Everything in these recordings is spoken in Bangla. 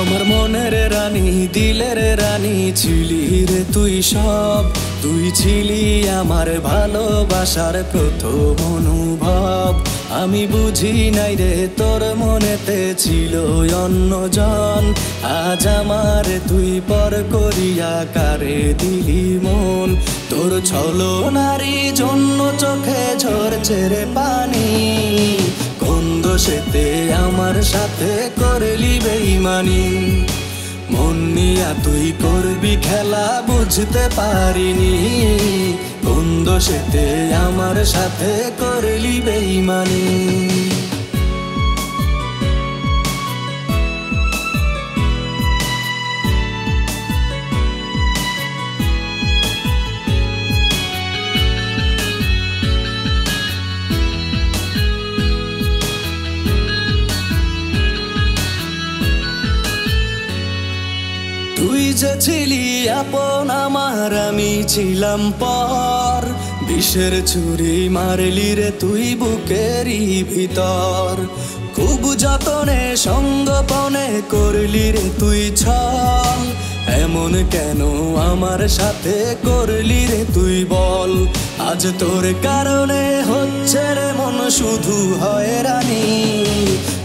আমার মনের রানী দিলের রানী ছিলি রে তুই সব, তুই ছিলি আমার ভালোবাসার প্রথম অনুভব। আমি বুঝি নাই রে তোর মনেতে ছিল অন্যজন, আজ আমার তুই পর করিয়া কারে দিলি মন। তোর ছলনারই জন্য চোখে ঝরছে রে পানি, কোন দোষেতে আমার সাথে করলি বেইমানি। মন নিয়া তুই করবি খেলা বুঝতে পারিনি, কোন দোষেতে আমার সাথে করলি বেইমানি। তুই যে ছিলি আপন আমার, আমি ছিলাম পর। বিষের ছুরি মারলি রে তুই বুকেরই ভিতর, খুব যতনে সঙ্গোপনে করলি রে তুই ছল। এমন কেন আমার সাথে করলি রে তুই বল, আজ তোর কারণে হচ্ছে রে মন শুধু হয়রানি।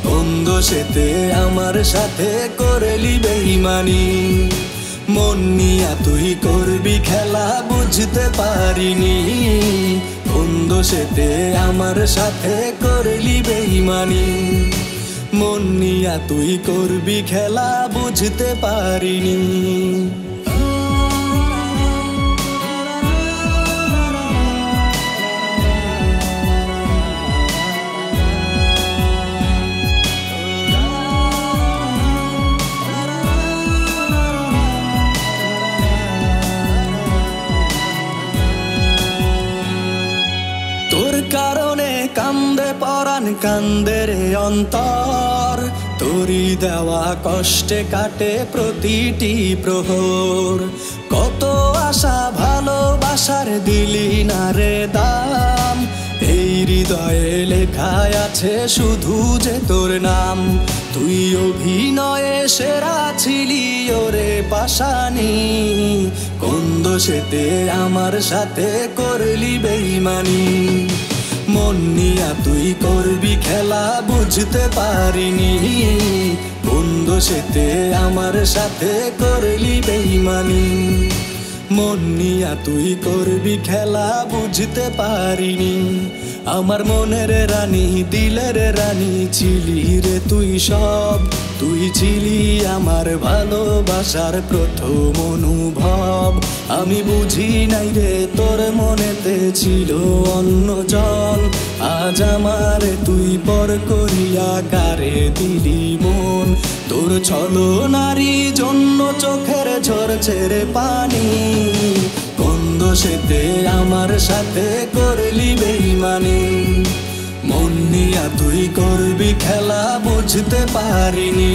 কোন দোষেতে আমার সাথে করলি বেইমানি, মন নিয়া তুই করবি খেলা বুঝতে পারিনি। কোন দোষেতে আমার সাথে করলি বেইমানি, মন নিয়া তুই করবি খেলা বুঝতে পারিনি। তোর কারণে কান্দে পরাণ কান্দে রে অন্তর, তোরই দেওয়া কষ্টে কাটে প্রতিটি প্রহর। কত আশা ভালোবাসার দিলি না রে দাম, এই হৃদয়ে লেখায় আছে শুধু যে তোর নাম। তুই অভিনয়ে সেরা ছিলি ওরে পাশানি, কোন দোষেতে আমার সাথে করলি বেইমানি। মন নিয়া তুই করবি খেলা বুঝতে পারিনি, কোন দোষেতে আমার সাথে করলি বেইমানি। মন নিয়া তুই করবি খেলা বুঝতে পারিনি। আমার মনের রানী দিলের রানী ছিলি রে তুই সব, তুই ছিলি আমার ভালোবাসার প্রথম অনুভব। আমি বুঝি নাই রে তোর মনেতে ছিল অন্যজন, আজ আমার তুই পর করিয়া কারে দিলি মন। তোর ছলনারই জন্য চোখের ঝরছে রে পানি, কোন দোষেতে আমার সাথে করলি বেইমানি। মন নিয়া তুই করবি খেলা বুঝতে পারিনি,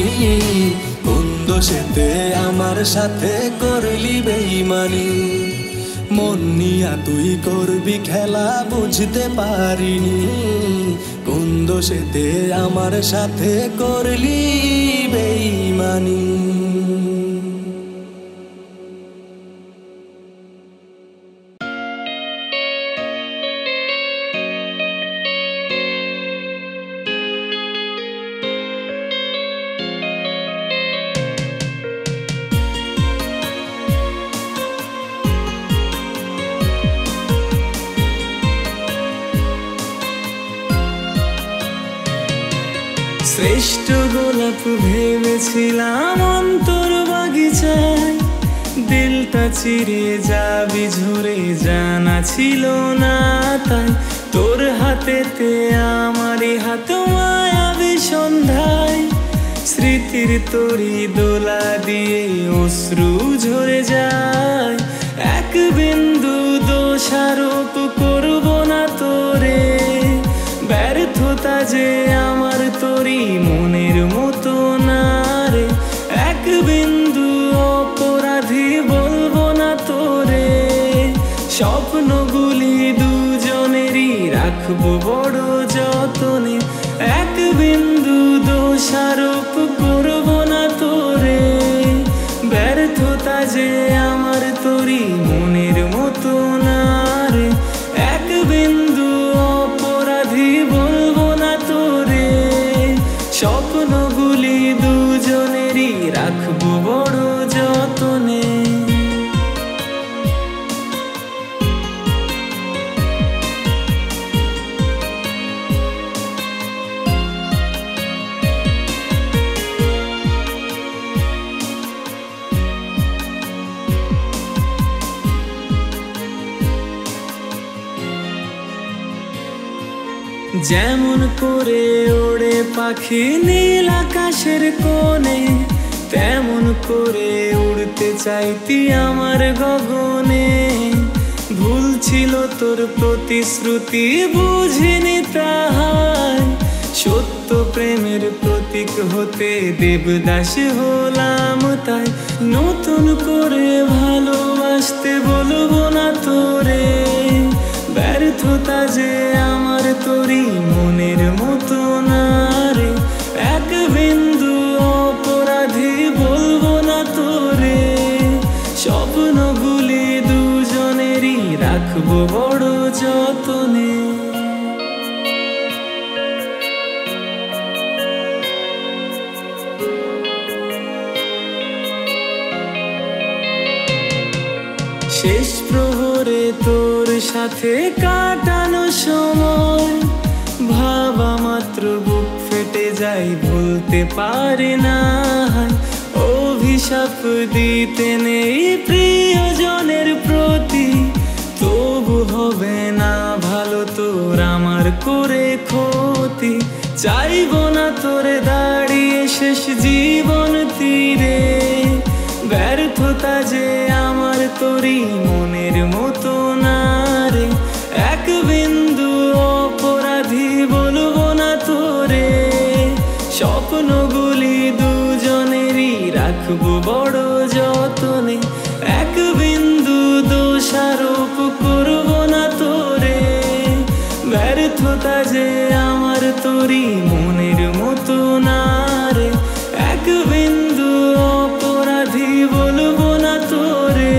কোন দোষেতে আমার সাথে করলি বেইমানি। মন নিয়া তুই করবি খেলা বুঝতে পারিনি, কোন দোষেতে আমার সাথে করলি বেইমানি। শ্রেষ্ঠ গোলাপ ভেবেছিলাম অন্তর বাগিচায়, দিলটা চিরে যাবি ঝরে জানা ছিল না তাই। তোর হাতেতে আমারই হাত মায়াবী সন্ধ্যায়, স্মৃতির তরি দোলা দিয়ে অশ্রু ঝরে যায়। এক বিন্দু দোষারোপ করব না তোরে, ব্যর্থতা যে আমার তোরই মনের মতো না রে। এক বিন্দু অপরাধী বলবো না তোরে, স্বপ্নগুলি দুজনেরই রাখবো বড় যতনে। এক বিন্দু দোষারোপ দোষারোপ করব না তোরে। ব্যর্থতা যে আমার তোরই মনের মতো না রে, এক বিন্দু অপরাধী বলবো না তোরে। স্বপ্নগুলি দুজনেরই রাখবো বড় যতনে। যেমন করে ওড়ে পাখি নীল আকাশের কোণে, তেমন করে উড়তে চাইতি আমার গগনে। ভুল ছিল তোর প্রতিশ্রুতি বুঝিনি তাহাই, সত্য প্রেমের প্রতীক হতে দেবদাস হলাম তাই। নতুন করে ভালোবাসতে বলবো না তোরে, ব্যর্থতা যে আমার তোরই মনের মতো না রে, এক বিন্দু অপরাধী বলবো না তোরে। স্বপ্নগুলি দুজনেরই রাখবো বড় যতনে। শেষ প্রহরে তোর সাথে কাটানো সময়, ভাবা মাত্র বুক ফেটে যাই, ভুলতে পারি না। অভিশাপ দিতে নেই প্রিয়জনের প্রতি, তবু হবে না ভালো তোর আমার করে ক্ষতি। চাইবো না তোরে দাঁড়িয়ে শেষ জীবন তীরে, ব্যর্থতা যে আমার তোরই মনের মতো না রে, এক বিন্দু অপরাধী বলবো না তোরে। স্বপ্নগুলি দুজনেরই রাখবো বড় যতনে, এক বিন্দু দোষারোপ করবো না তোরে। ব্যর্থতা যে আমার তোরই মনের মতো না রে, এক বিন্দু অপরাধী বলবো না তোরে।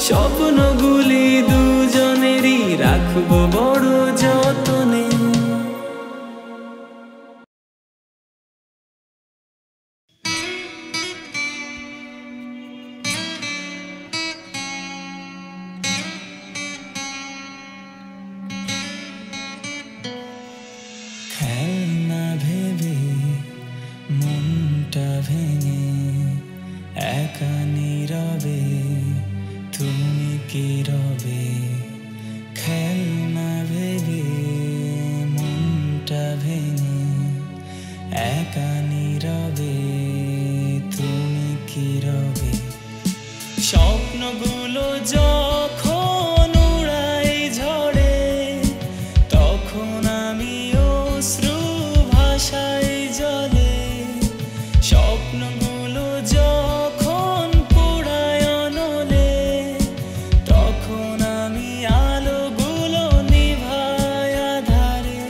স্বপ্নগুলি দুজনেরই রাখবো বড় যতনে। খেলনা ভেবে মনটা ভেঙে একা নীরবে তুমি কি রবে। খেলনা ভেবে মনটা ভেঙে একা নীরবে তুমি কি রবে। স্বপ্নগুলো যখন উড়াই ঝড়ে, তখন আমি অশ্রু ভাষায় জলে। স্বপ্নগুলো যখন পোড়ায় অনলে, তখন আমি আলোগুলো নিভাই আধারে।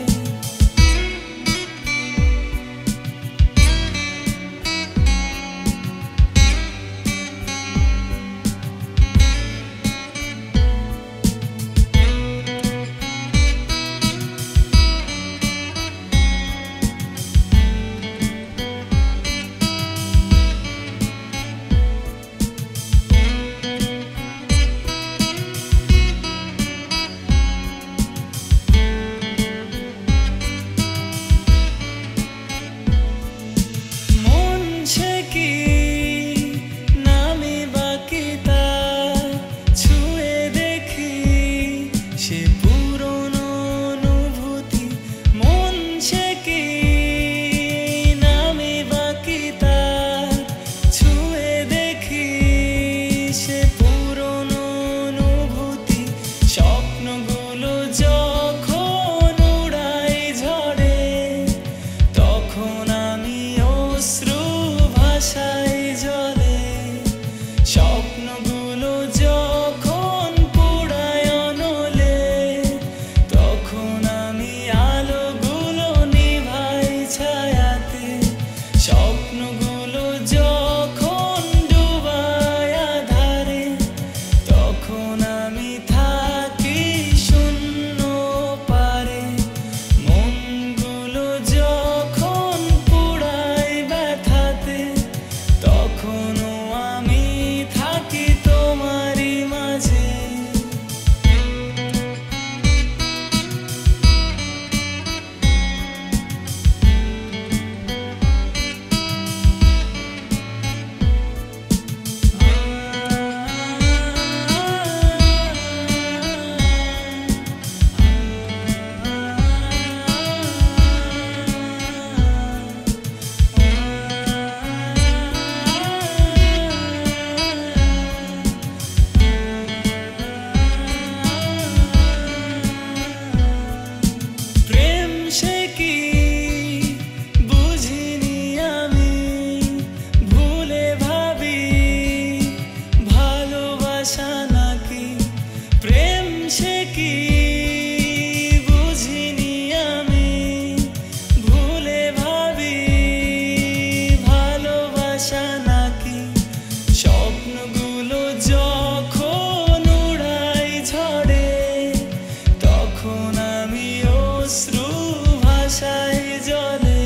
আশায় জ্বলে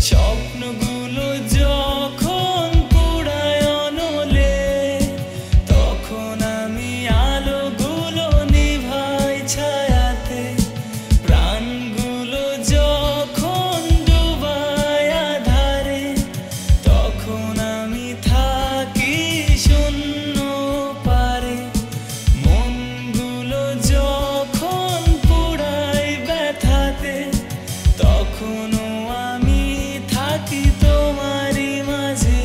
স্বপ্নগুলো যখন পোড়ায় অনলে তখন আমি আলোগুলো নিভাই ছায়াতে প্রাণগুলো যখন ডুবায় আধারে তখন আমি থাকি শূন্য পারে মনগুলো যখন পোড়ায় ব্যথাতে তখনও আমি থাকি তোমারই মাঝে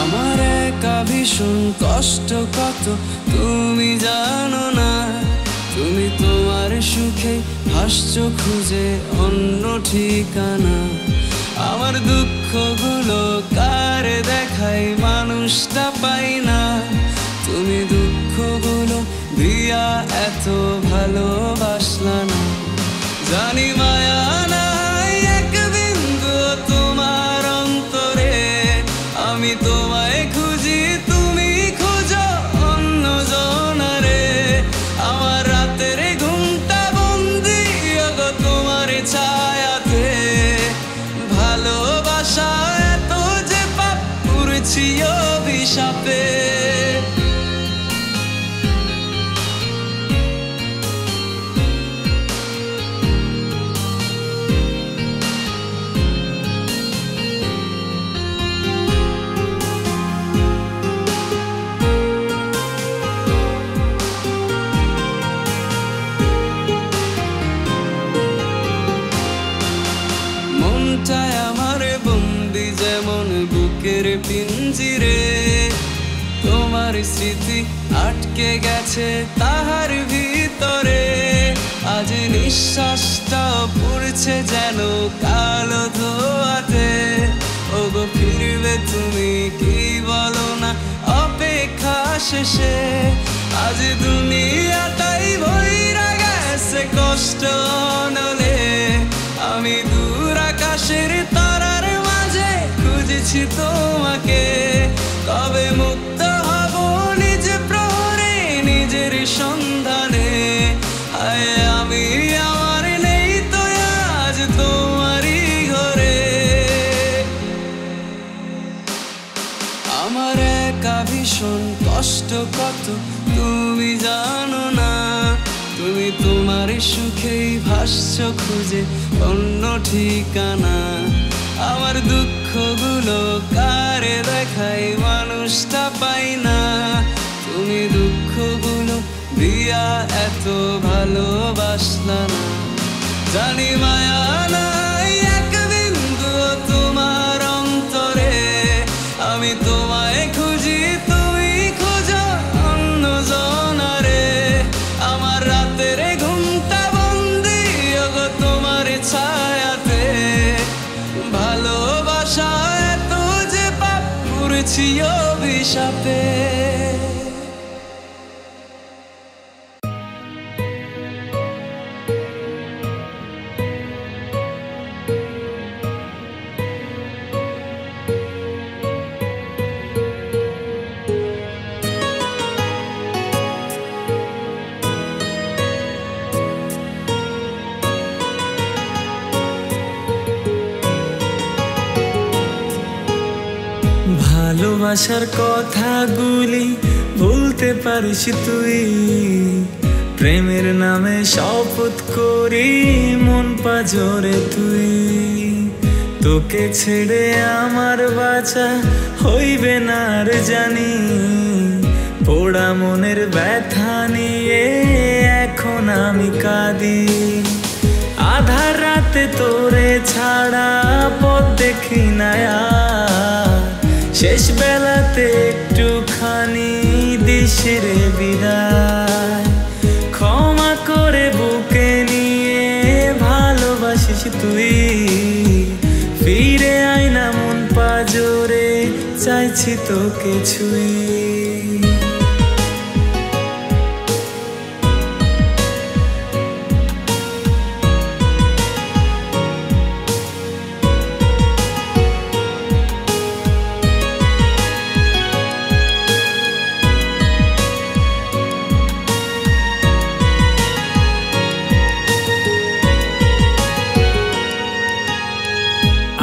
আমার একা ভীষণ কষ্ট কত তুমি জানো না তুমি তোমার সুখে ভাসছো খুঁজে অন্য ঠিকানা আমার দুঃখগুলো কারে দেখাই মানুষটা পাই না তুমি দুঃখগুলো দিয়া এত ভালোবাসলা না জানি মায়া নাই এক বিন্দু তোমার অন্তরে আমি তোমায় খুঁজি তুমি খোঁজো অন্য জনারে আমার রাতের ঘুমটা বন্দি গো তোমার ছায়াতে ভালোবাসা এত যে পাপ করেছি অভিশাপে মনটায় আমার বন্দি যেমন বুকের পিঞ্জিরে তোমার স্মৃতি আটকে গেছে তাহার ভিতরে আজ নিঃশ্বাসটা পড়ছে যেন কালো ধোয়াতে ওগো ফিরবে তুমি কি বলো না অপেক্ষা শেষে আজ দুনিয়াটাই ভইরা গেছে কষ্ট নলে আমি দূর আকাশের তারার মাঝে খুঁজেছি তোমাকে কবে মুক্ত হব নিজ প্রহরে নিজের সন্ধানে হায় আমি আমার নেই তো আজ তোমারই ঘরে আমার একা ভীষণ কষ্ট কত তুমি জানো না তুমি তোমার সুখেই ভাসছো খুঁজে অন্য ঠিকানা আমার দুঃখগুলো কারে দেখাই মানুষটা পাই না তুমি দুঃখগুলো দিয়া এত ভালোবাসলা না জানি মায়া নাই এক বিন্দু তোমার অন্তরে আমি তোমায় খুঁজি তুমি খোঁজো অন্য জনারে আমার রাতের ঘুমটা বন্দি গো তোমার ছায়াতে ভালোবাসা এত যে পাপ করেছি অভিশাপে ভালোবাসার কথাগুলি ভুলতে পারিস তুই প্রেমের নামে শপথ করি মন পাজরে তুই তোকে ছেড়ে আমার বাঁচা হইবে না রে জানি পোড়া মনের ব্যথা নিয়ে আমি কাঁদি। আধার রাতে তোরে ছাড়া পথ দেখি না আর, শেষ বেলাতে একটুখানি দিস রে বিদায়। ক্ষমা করে বুকে নিয়ে ভালোবাসিস তুই, ফিরে আয় না মন পাজরে, চাইছি তোকে ছুঁই।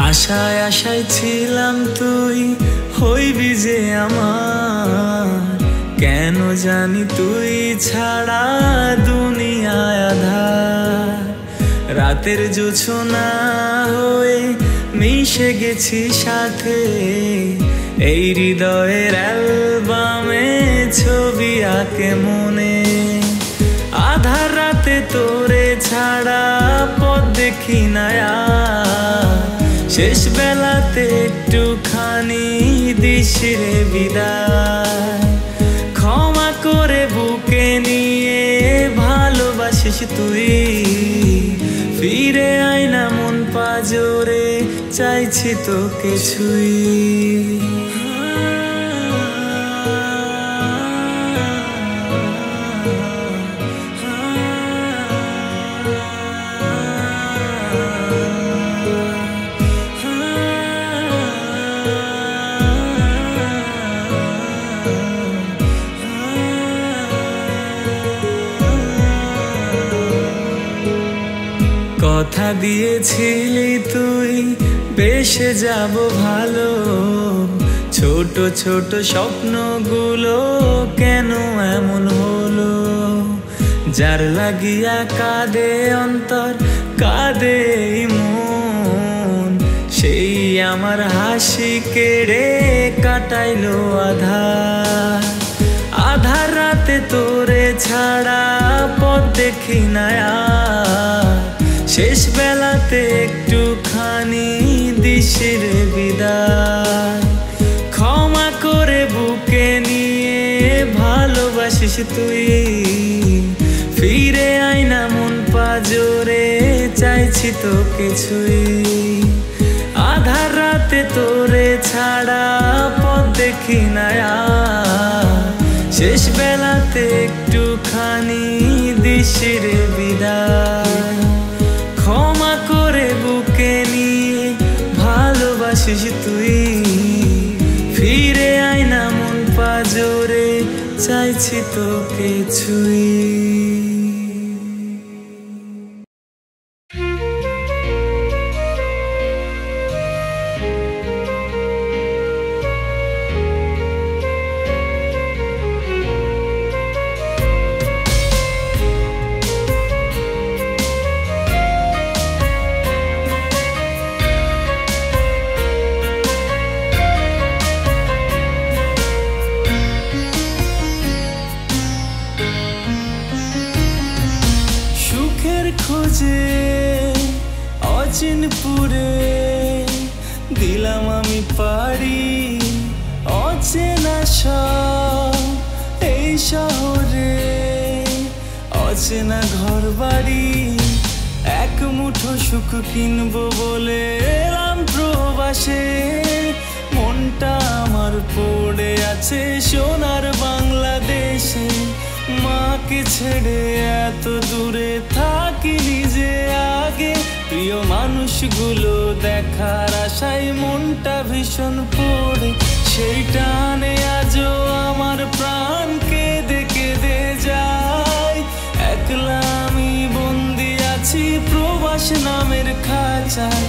আশায় আশায় ছিলাম তুই হইবি যে আমার, কেন জানি তুই ছাড়া দুনিয়ায় আঁধার। রাতের জোছনা হয়ে মিশে গেছি সাথে, এই হৃদয়ের অ্যালবামে ছবি আঁকে মনে। আধার রাতে তোরে ছাড়া পথ দেখি না আর, শেষ বেলাতে একটুখানি দিস রে বিদায়। ক্ষমা করে বুকে নিয়ে ভালোবাসিস তুই, ফিরে আয় না মন পাজরে, চাইছি তোকে ছুঁই। কথা দিয়েছিলি তুই বেসে যাব ভালো, ছোট ছোট স্বপ্নগুলো কেন এমন হলো। যার লাগিয়া কাঁদে অন্তর কাঁদে মন, সেই আমার হাসি কেড়ে কাটাইলো আধার। আধার রাতে তোরে ছাড়া পথ দেখি না আর, শেষ বেলাতে একটুখানি দিস রে বিদায়। ক্ষমা করে বুকে নিয়ে ভালোবাসিস তুই, ফিরে আয় না মন পাজরে, চাইছি তোকে ছুঁই। আধার রাতে তোরে ছাড়া পথ দেখি না আর, শেষ বেলাতে একটুখানি দিস রে বিদায়। ক্ষমা করে বুকে নিয়ে ভালোবাসিস তুই, ফিরে আয় না মন পাজরে, চাইছি তোকে ছুঁই। অচিনপুরে দিলাম আমি পাড়ি, অচেনা সব এই শহরে, অচেনা ঘর বাড়ি। এক মুঠো সুখ কিনবো বলে এলাম প্রবাসে, মনটা আমার পড়ে আছে সোনার বাংলাদেশে। মাকে ছেড়ে এত দূরে থাকি নিজে আগে, প্রিয় মানুষগুলো দেখার আশায় মনটা ভীষণ পড়ে। সেই টানে আজও আমার প্রাণ কেঁদে কেঁদে যায়। একলা আমি বন্দি আছি প্রবাস নামের খাঁচায়,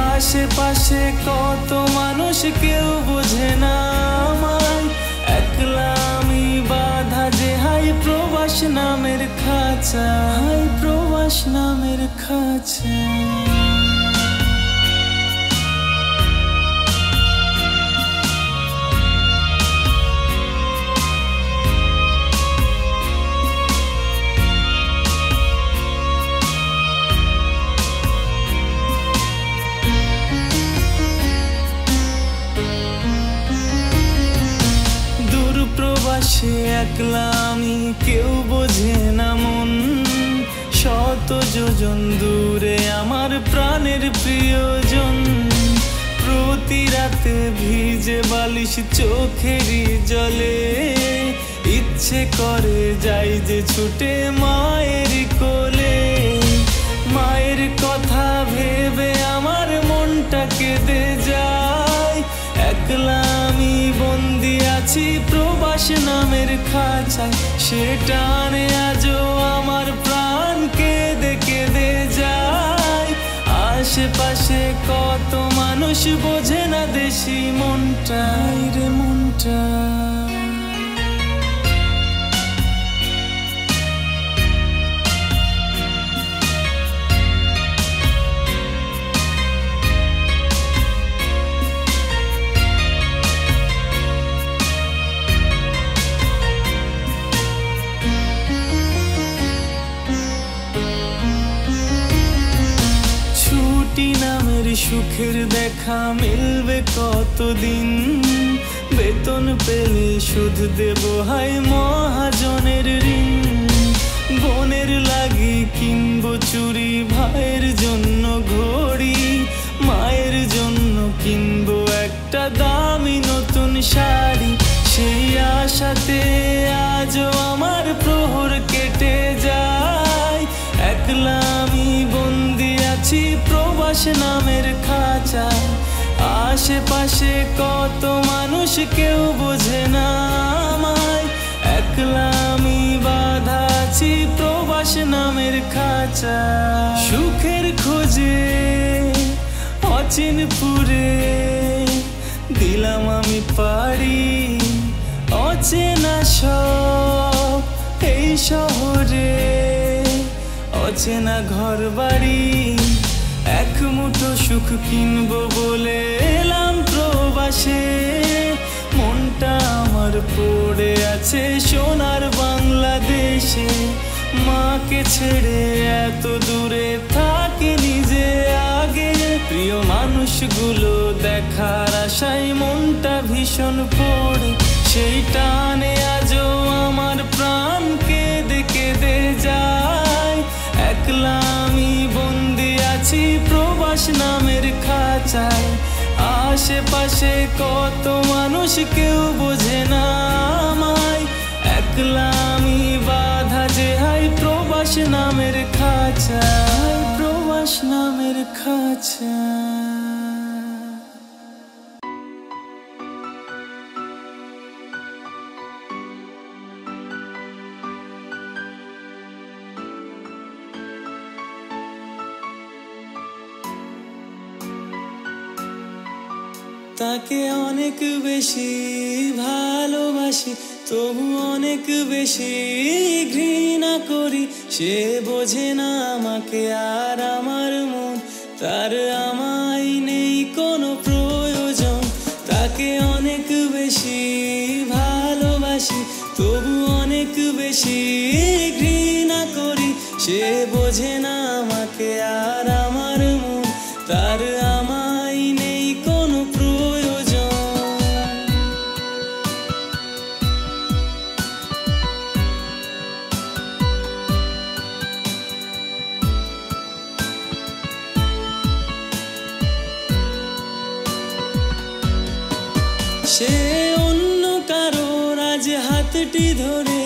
আশেপাশে কত মানুষ কেউ বোঝে না আমায়। একলা আমি বাধা যে হাই প্রবাস নামের খাঁচা, হাই প্রবাস নামের খাঁচা। পাশে একলা আমি, কেউ বোঝে না মন। শত যোজন দূরে আমার প্রাণের প্রিয়জন, প্রতি রাতে ভিজে বালিশ চোখেরই জলে। ইচ্ছে করে যাই যে ছুটে মায়ের কোলে, মায়ের কথা ভেবে আমার মনটা কেঁদে যায়। একলা আমি বন্দি আছি প্রবাস নামের খাঁচায়, সে টানে আজও আমার প্রাণ কেঁদে কেঁদে যায়। আশেপাশে কত মানুষ বোঝে না দেশি মনটা, রে মনটা। নামের সুখের দেখা মিলবে কতদিন, বেতন পেলে শুধ দেব হায় মহাজনের ঋণ। বোনের লাগি কিনবো চুরি, ভাইয়ের জন্য ঘড়ি, মায়ের জন্য কিনবো একটা দামি নতুন শাড়ি। সেই আশাতে আজও আমার প্রহর কেটে যায়। একলা আমি বন্দি আছি প্রবাস নামের খাঁচায়, আশেপাশে কত মানুষ কেউ বোঝে না আমায়। একলা আমি বাঁধা আছি প্রবাস নামের খাঁচায়। সুখের খোঁজে অচিনপুরে দিলাম আমি পাড়ি, অচেনা সব এই শহরে, অচেনা ঘর বাড়ি। এক মুঠো সুখ কিনবো বলে এলাম প্রবাসে, মনটা আমার পড়ে আছে সোনার বাংলাদেশে। মাকে ছেড়ে এত দূরে থাকি নিজে আগে, প্রিয় মানুষগুলো দেখার আশায় মনটা ভীষণ পড়ে। সেই টানে আজও আমার প্রাণ কেঁদে কেঁদে যায়। একলা আমি বন্দি আছি প্রবাস নামের খাঁচায়, আশেপাশে কত মানুষ কেউ বোঝে না আমায়। একলা আমি বাঁধা যে হাই প্রবাস নামের খাঁচায়, প্রবাস নামের খাঁচায়। তাকে অনেক বেশি ভালোবাসি, তবু অনেক বেশি ঘৃণা করি। সে বোঝে না আমাকে আর আমার মন, তার আমায় নেই কোনো প্রয়োজন। তাকে অনেক বেশি ভালোবাসি, তবু অনেক বেশি ঘৃণা করি। সে বোঝে না আমাকে আর আমার মন, তার আমায় নেই কোনো প্রয়োজন। সে অন্য কারোর আজ হাতটি ধরে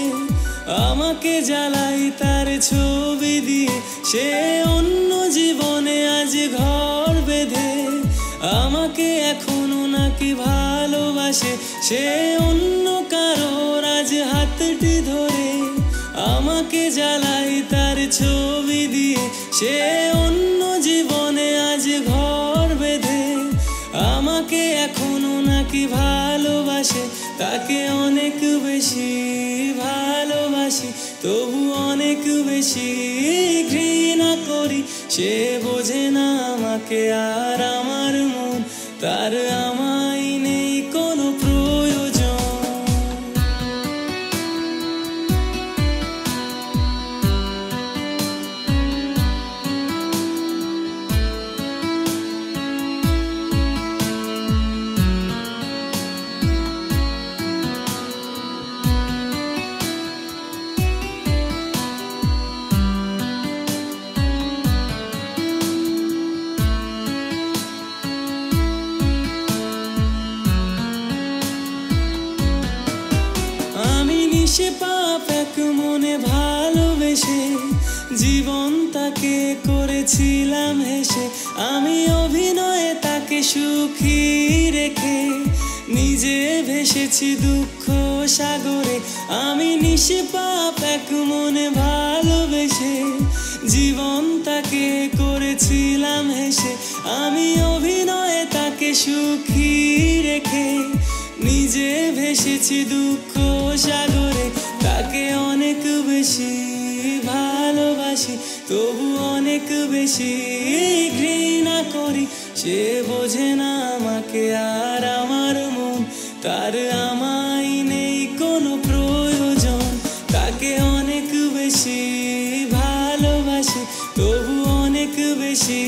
আমাকে জ্বালাই তার ছবি দিয়ে। সে অন্য জীবনে আজ ঘর বেঁধে আমাকে এখনো নাকি ভালোবাসে। সে অন্য কারোর আজ হাতটি ধরে আমাকে জ্বালাই তার ছবি দিয়ে। সে অন্য জীবনে আজ ঘর বেঁধে আমাকে এখনো নাকি ভালোবাসে। তাকে অনেক বেশি ভালোবাসি, তবু অনেক বেশি ঘৃণা করি। সে বোঝে না আমাকে আর আমার মন, তার আমায় নেই কোনো প্রয়োজন। মেশে জীবন তাকে করেছিলাম হেসে আমি অভিনয়ে তাকে সুখী রেখে নিজে ভেসেছি দুঃখ সাগরে আমি নিষ্পাপ এক মনে ভালোবেসে জীবন তাকে করেছিলাম হেসে আমি অভিনয়ে তাকে সুখী রেখে নিজে ভেসেছি দুঃখ সাগরে তাকে অনেক বেশি ভালোবাসি তবু অনেক বেশি ঘৃণা করি সে বোঝে না আমাকে আর আমার মন তার আমায় নেই কোনো প্রয়োজন তাকে অনেক বেশি ভালোবাসি তবু অনেক বেশি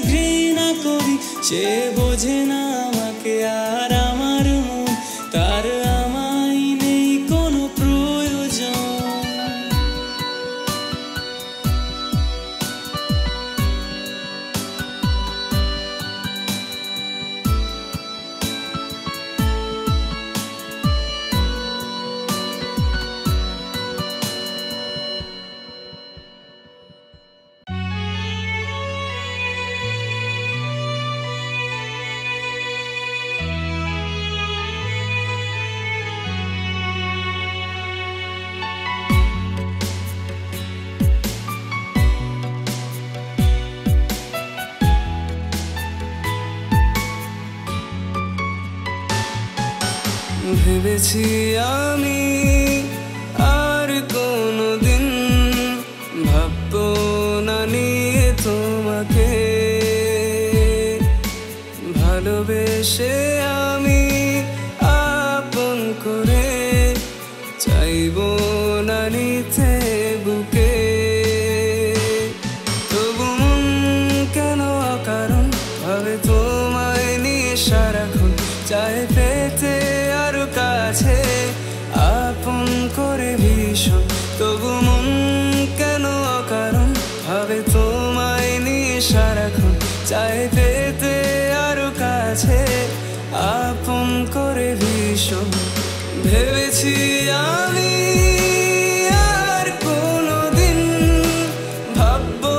ঘৃণা করি সে বোঝে না আমাকে আর আমার মন তার আমায় নেই কোনো প্রয়োজন ভেবেছি আমি আর কোনোদিন ভাববো না নিয়ে তোমাকে ভালোবেসে আমি আপন করে চাইবো না নিতে বুকে তবু মন কেন অকারণ ভাবে তোমায় নিয়ে সারাক্ষণ চাই পেতে আরো কাছে আপন করে ভীষণ তবু মন কেন অকারণ ভাবে তোমায় নিয়ে সারাক্ষণ চাই পেতে আরো কাছে আপন করে ভীষণ ভেবেছি আমি আর কোনোদিন ভাববো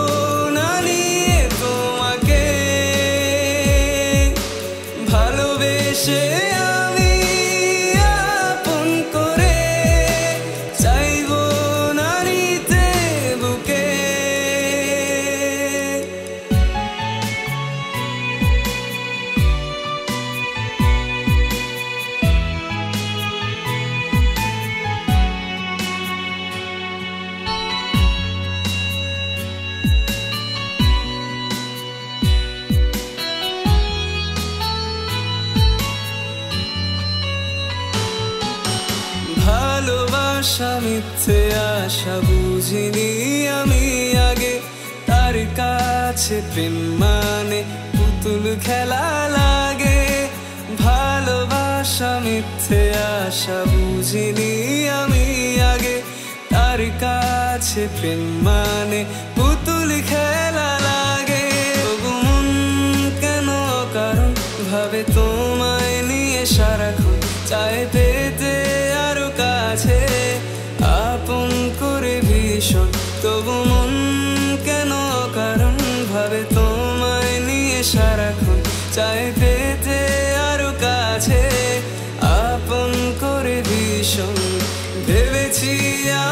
না নিয়ে তোমাকে ভালোবেসে আমি আপন করে চাইবো না নিতে বুকে ভালোবাসা মিথ্যে আশা বুঝিনি আমি আগে তার কাছে প্রেম মানে পুতুল খেলা লাগে ভালোবাসা মিথ্যে আশা বুঝিনি আমি আগে তার কাছে প্রেম মানে পুতুল খেলা লাগে তবু মন কেন কারণ ভাবে তোমায় নিয়ে সারাক্ষণ চাই পেতে আরো কাছে আপন করে ভীষণ তবু মন কেন কারণ ভাবে তোমায় নিয়ে সারাক্ষণ চাই পেতে আরো কাছে আপন করে ভীষণ ভেবেছি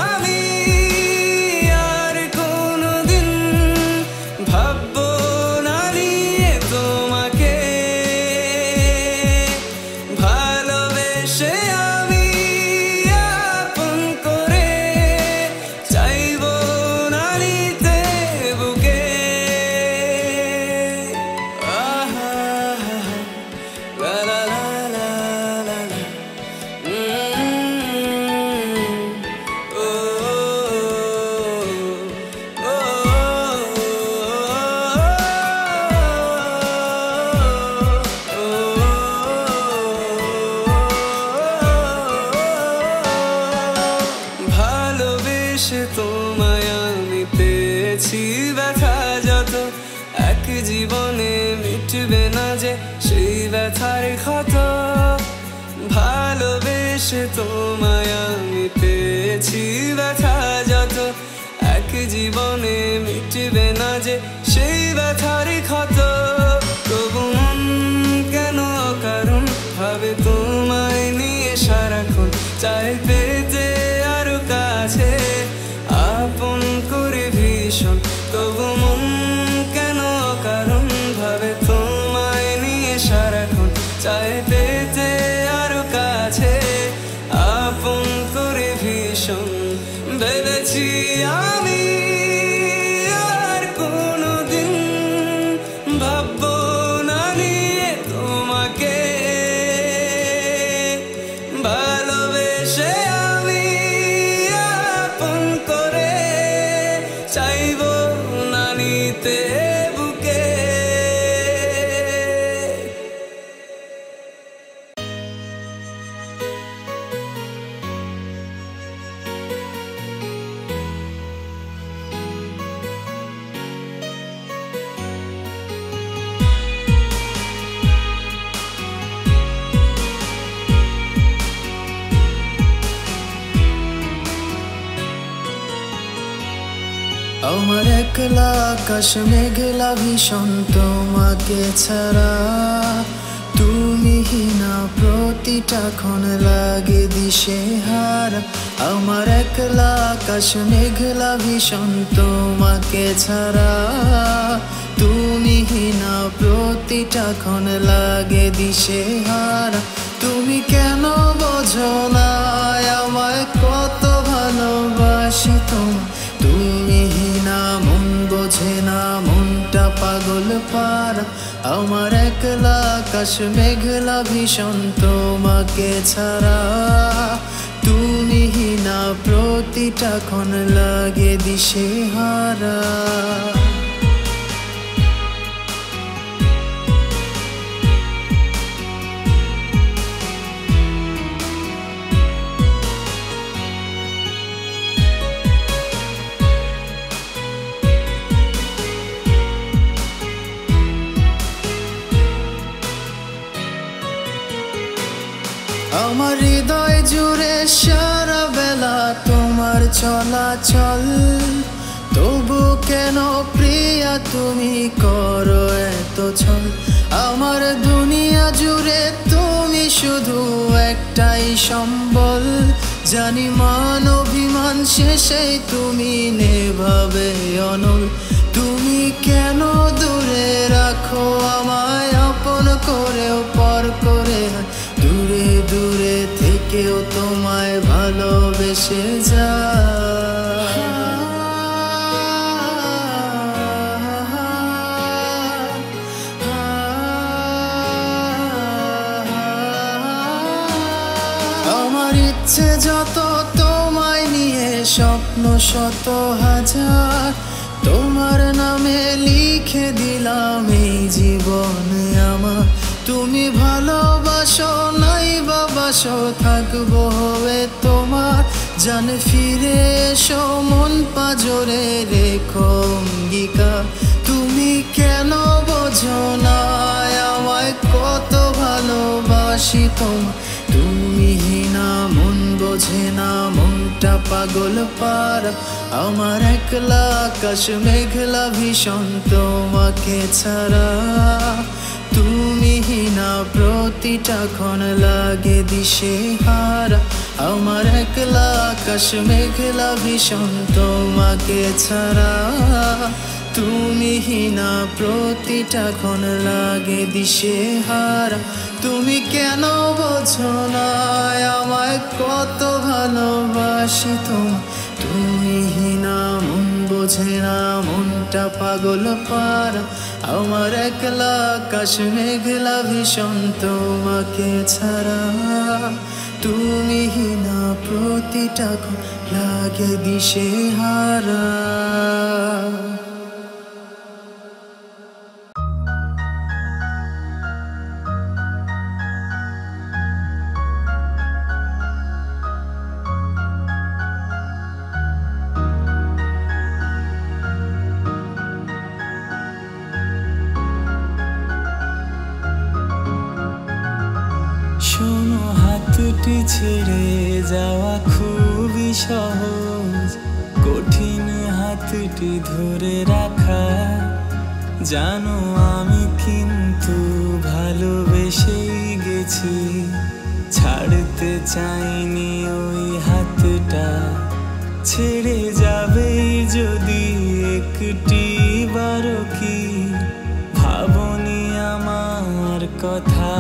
আমি আর কোনোদিন ভাববো না নিয়ে তোমাকে ভালোবেসে আমি আপন করে চাইবো না নিতে বুকে আহা লা লা লা লা লা ভালোবেসে তোমায় আমি পেয়েছি ব্যথা যত এক জীবনে মিটবে না যে সেই ব্যথার ক্ষত ভালোবেসে তোমায় আমি পেয়েছি ব্যথা যত জীবনে মিটবে না যে সেই ব্যথার ক্ষত। তবু মন কেন অকারণ ভাবে তোমায় নিয়ে সারাক্ষণ, চাই পেতে আরো কাছে আপন করে ভীষণ। তবু মন কেন অকারণ ভাবে তোমায় নিয়ে সারাক্ষণ, চাই পেতে আরো কাছে আপন করে ভীষণ। ভেবেছি আমি আর কোনোদিন ভাববো না নিয়ে তোমাকে, ভালোবেসে আমি আপন করে চাইবো না নিতে বুকে। আমার একলা আকাশ মেঘলা ভীষণ তোমাকে ছাড়া, তুমি না প্রতিটা ক্ষণ লাগে দিশেহারা। আমার একলা আকাশ মেঘলা ভীষণ তোমাকে ছাড়া, তুমি না প্রতিটা ক্ষণ লাগে দিশেহারা। তুমি কেন বোঝো না আমায় কত ভালোবাসি তোমায়, তুমি না মন বোঝে না মনটা পাগল পারা। আমার একলা আকাশ মেঘলা ভীষণ তোমাকে ছাড়া, তুমি না প্রতিটা ক্ষণ লাগে দিশেহারা। আমার হৃদয় জুড়ে সারা বেলা তোমার চলাচল, তবু কেন প্রিয়া তুমি করো এত ছল। আমার দুনিয়া জুড়ে তুমি শুধু একটাই সম্বল, জানি মান অভিমান শেষেই তুমি নেভাবে অনল। তুমি কেন দূরে রাখো আমায় আপন করেও পর করে, দূরে দূরে থেকেও তোমায় ভালোবেসে যা। আমার ইচ্ছে যত তোমায় নিয়ে স্বপ্ন শত হাজার, তোমার নামে লিখে দিলাম এই জীবনে আমার। তুমি ভালোবাসো নাই বাবাসো থাকবো হয়ে তোমার, জান ফিরে এসো মন পাজরে রেখো অঙ্গীকার। তুমি কেন বোঝো না আমায় কত ভালোবাসি তোমায়, তুমি না মন বোঝে না মনটা পাগল পারা। আমার একলা আকাশ মেঘলা ভীষণ তোমাকে ছাড়া, তুমি না প্রতিটা ক্ষণ লাগে দিশেহারা। আমার একলা আকাশ মেঘলা ভীষণ তোমাকে ছাড়া, তুমি না প্রতিটা ক্ষণ লাগে দিশেহারা। তুমি কেন বোঝো না আমায় কত ভালোবাসি তোমায়, তুমি না মন বোঝে না মনটা পাগল পারা। আমার একলা আকাশ মেঘলা ভীষণ তোমাকে ছাড়া, তুমি না প্রতিটা ক্ষণ লাগে দিশেহারা। শোনো হাতটি ছেড়ে যাওয়া খুবই সহজ, কঠিন হাত হাতটি ধরে রাখা। জানো আমি কিন্তু ভালোবেসেই গেছি, ছাড়তে চাইনি ওই হাতটা। ছেড়ে যাবে যদি একটি বারো কি ভাবনি আমার কথা?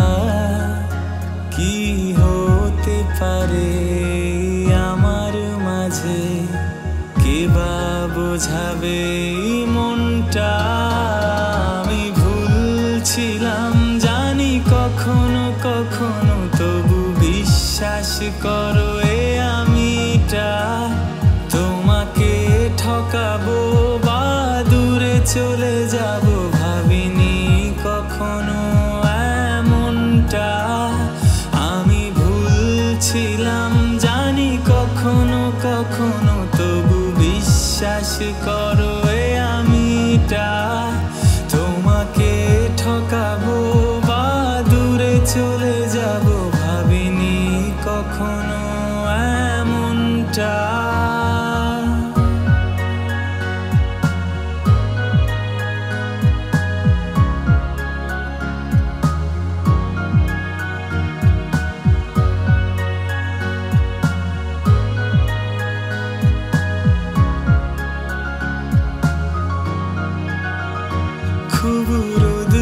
কি হতে পারে আমার মাঝে, কে বা বোঝাবে মনটা? আমি ভুলছিলাম জানি কখনো কখনো, তবু বিশ্বাস করো এ আমিটা। তোমাকে ঠকাবো বা দূরে চলে যাব, ভাবিনি কখনো এমনটা। আমি ভুলছিলাম জানি কখনো কখনো, তবু বিশ্বাস করো এ আমিটা। তোমাকে ঠকাবো বা দূরে চলে যাব, ভাবিনি কখনো এমনটা। খুব রোদ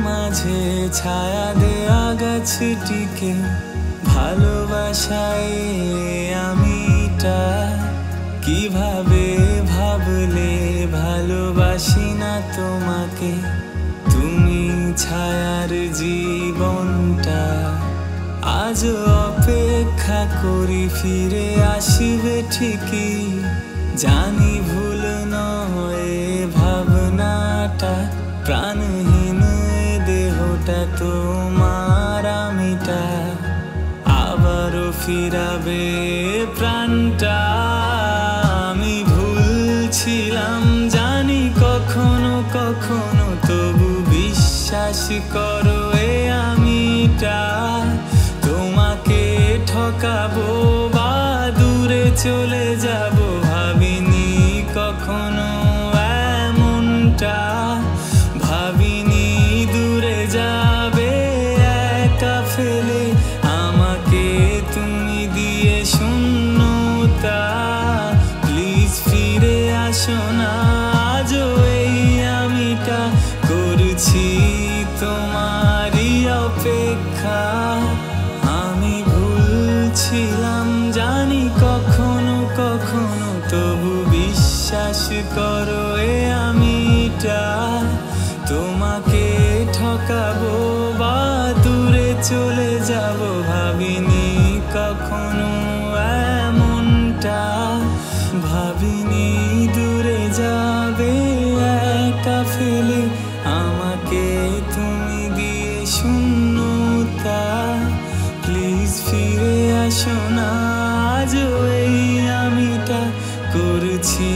মাঝে ছায়া দেয়া গাছটিকে ভালোবাসায় আমিটা। কিভাবে ভাবলে ভালোবাসি না তোমাকে, তুমি ছায়ার জীবনটা। আজ অপেক্ষা করি ফিরে আসবে ঠিকই, জানি ভুল নয় ভাবনাটা। প্রাণহীন দেহটা তোমার আমিটা, আবারও ফিরাবে প্রাণটা। আমি ভুলছিলাম জানি কখনো কখনো, তবু বিশ্বাস করো এ আমিটা। তোমাকে ঠকাবো বা দূরে চলে যাব, ভাবিনি কখনো এমনটা। ভাবিনি দূরে যাবে একা ফেলে আমাকে তুমি দিয়ে শূন্যতা। প্লিজ ফিরে আসো না, আজও এই আমিটা করছি তোমারই অপেক্ষা। আমি ভুলছিলাম জানি কখনো কখনো, তবু বিশ্বাস করো এ আমিটা। তোমাকে ঠকাবো বা দূরে চলে যাব, ভাবিনি কখনো এমনটা। ভাবিনি দূরে যাবে একা ফেলে আমাকে তুমি দিয়ে শূন্যতা। প্লিজ ফিরে আসো না, আজও এই আমিটা করছি